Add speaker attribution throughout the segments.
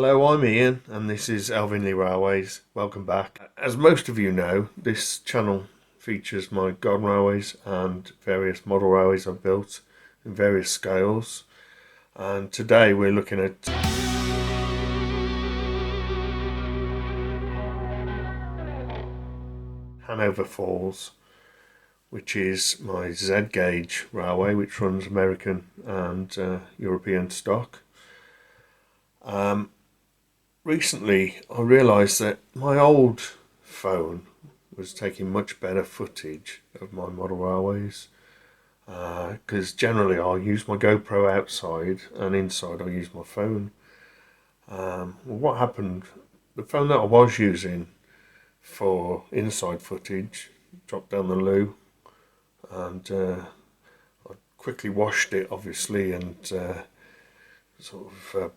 Speaker 1: Hello, I'm Ian, and this is Elvinley Railways. Welcome back. As most of you know, this channel features my garden railways and various model railways I've built in various scales. And today we're looking at Hanover Falls, which is my Z gauge railway, which runs American and European stock. Recently I realised that my old phone was taking much better footage of my model railways, because generally I'll use my GoPro outside and inside I'll use my phone. Well, what happened, the phone that I was using for inside footage dropped down the loo, and I quickly washed it obviously, and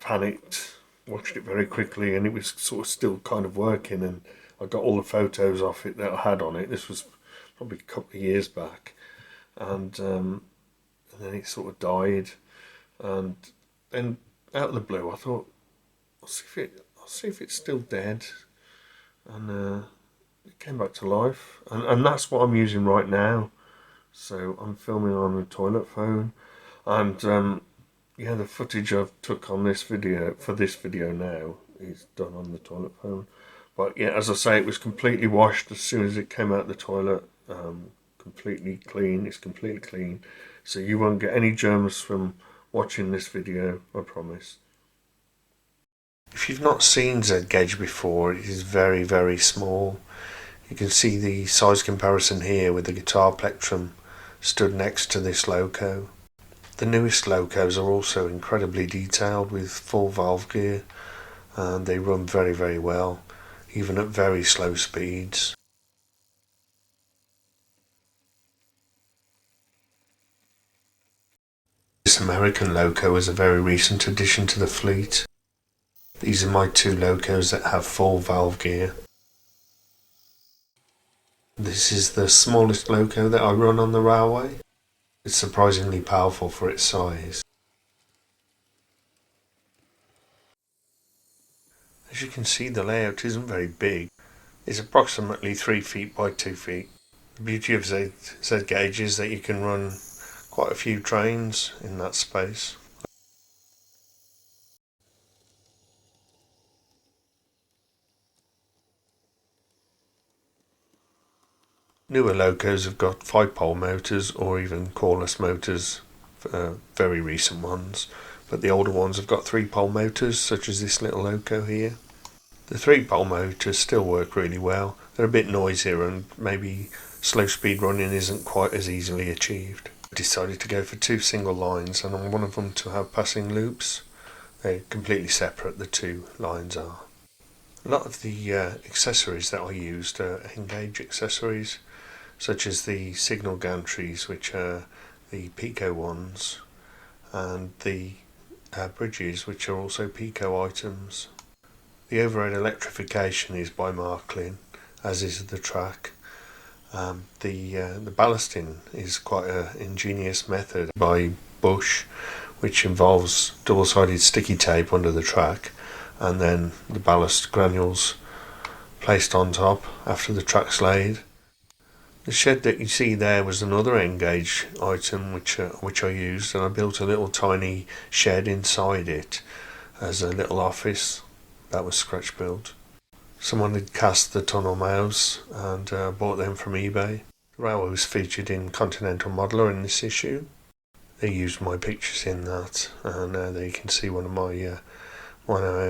Speaker 1: panicked, watched it very quickly, and it was sort of still kind of working, and I got all the photos off it that I had on it. This was probably a couple of years back, and then it sort of died, and then out of the blue I thought, I'll see if it's still dead, and it came back to life, and that's what I'm using right now. So I'm filming on a toilet phone, and yeah, the footage I've took on this video for this video now is done on the toilet phone. But yeah, as I say, it was completely washed as soon as it came out the toilet. Completely clean. It's completely clean, so you won't get any germs from watching this video, I promise. If you've not seen Z gauge before, it is very, very small. You can see the size comparison here with the guitar plectrum stood next to this loco. The newest locos are also incredibly detailed with full valve gear, and they run very, very well, even at very slow speeds. This American loco is a very recent addition to the fleet. These are my two locos that have full valve gear. This is the smallest loco that I run on the railway. It's surprisingly powerful for its size. As you can see, the layout isn't very big. It's approximately 3 feet by 2 feet. The beauty of Z gauge is that you can run quite a few trains in that space. Newer locos have got 5-pole motors or even coreless motors, very recent ones, but the older ones have got 3-pole motors, such as this little loco here. The 3-pole motors still work really well. They're a bit noisier, and maybe slow speed running isn't quite as easily achieved. I decided to go for 2 single lines, and I want them to have passing loops. They're completely separate, the 2 lines are. A lot of the accessories that I used are Engage accessories, such as the signal gantries, which are the Pico ones, and the bridges, which are also Pico items. The overhead electrification is by Märklin, as is the track. The ballasting is quite an ingenious method by Bush, which involves double-sided sticky tape under the track, and then the ballast granules placed on top after the track's laid. The shed that you see there was another Engage item which I used, and I built a little tiny shed inside it as a little office. That was scratch built. Someone had cast the tunnel mouths and bought them from eBay. The railway was featured in Continental Modeler in this issue. They used my pictures in that, and there you can see one of my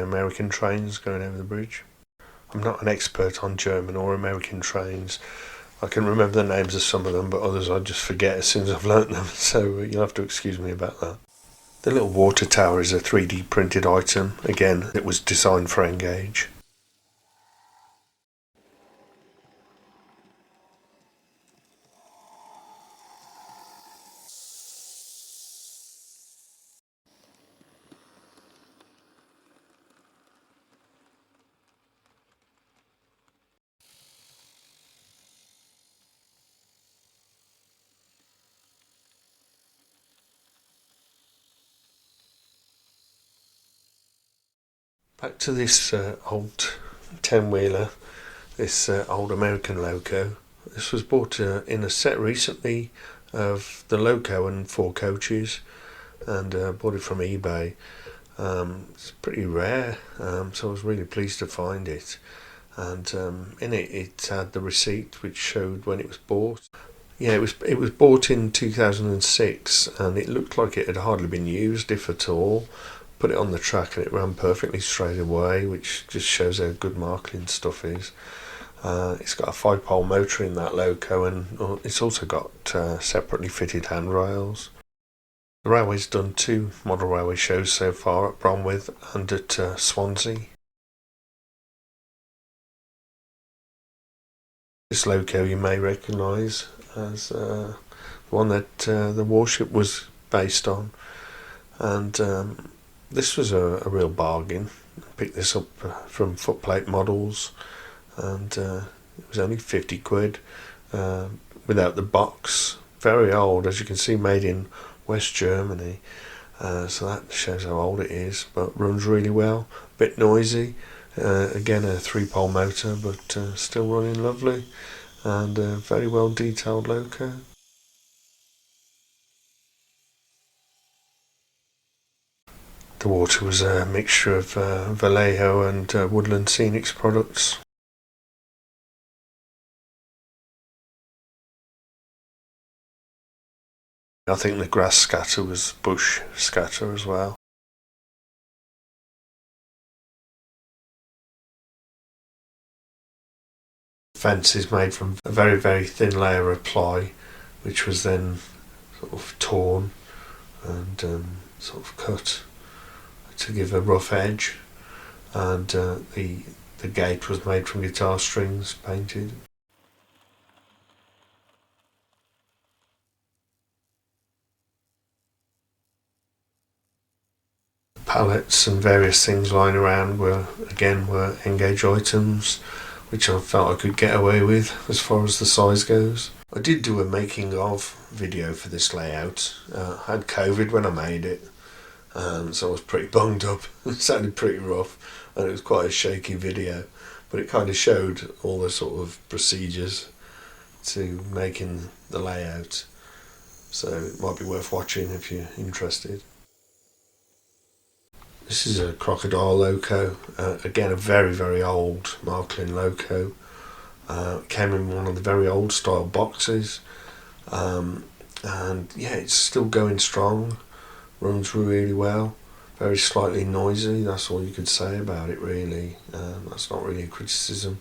Speaker 1: American trains going over the bridge. I'm not an expert on German or American trains. I can remember the names of some of them, but others I just forget as soon as I've learnt them, so you'll have to excuse me about that. The little water tower is a 3D printed item. Again, it was designed for Engage. Back to this old 10-wheeler, this old American loco. This was bought in a set recently of the loco and 4 coaches, and bought it from eBay. It's pretty rare, so I was really pleased to find it. And in it had the receipt which showed when it was bought. Yeah, it was bought in 2006, and it looked like it had hardly been used, if at all. Put it on the track and it ran perfectly straight away, which just shows how good Märklin stuff is. It's got a 5-pole motor in that loco, and it's also got separately fitted handrails. The railway's done 2 model railway shows so far, at Bromwith and at Swansea. This loco you may recognise as the one that the warship was based on, and this was a real bargain. I picked this up from Footplate Models, and it was only 50 quid without the box. Very old, as you can see, made in West Germany, so that shows how old it is, but runs really well. A bit noisy, again a 3-pole motor, but still running lovely, and a very well detailed loco. The water was a mixture of Vallejo and Woodland Scenics products. I think the grass scatter was bush scatter as well. The fence is made from a very, very thin layer of ply, which was then sort of torn and sort of cut to give a rough edge, and the gate was made from guitar strings painted. Pallets and various things lying around were Engage items, which I felt I could get away with as far as the size goes. I did do a making of video for this layout. I had COVID when I made it, so I was pretty bunged up. It sounded pretty rough, and it was quite a shaky video, but it kind of showed all the sort of procedures to making the layout, so it might be worth watching if you're interested. This is a crocodile loco, again a very, very old Märklin loco. Came in one of the very old style boxes, and yeah, it's still going strong, runs really well. Very slightly noisy, that's all you could say about it really. That's not really a criticism.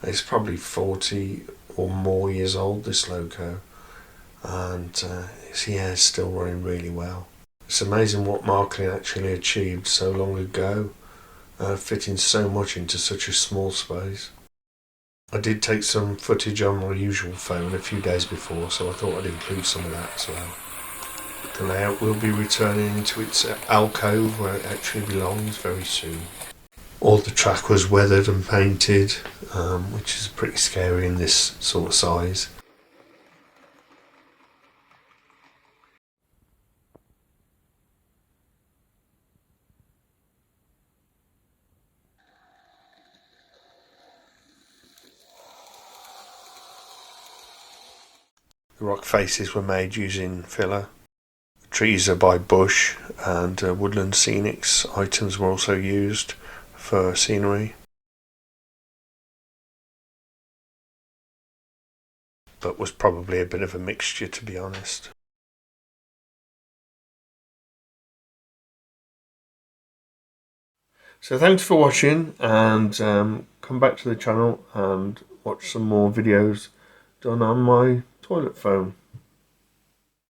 Speaker 1: It's probably 40 or more years old, this loco, and it's still running really well. It's amazing what Märklin actually achieved so long ago, fitting so much into such a small space. I did take some footage on my usual phone a few days before, so I thought I'd include some of that as well. The layout will be returning to its alcove where it actually belongs very soon. All the track was weathered and painted, which is pretty scary in this sort of size. The rock faces were made using filler. The trees are by Bush, and Woodland Scenics items were also used for scenery. But was probably a bit of a mixture, to be honest. So thanks for watching, and come back to the channel and watch some more videos done on my toilet phone.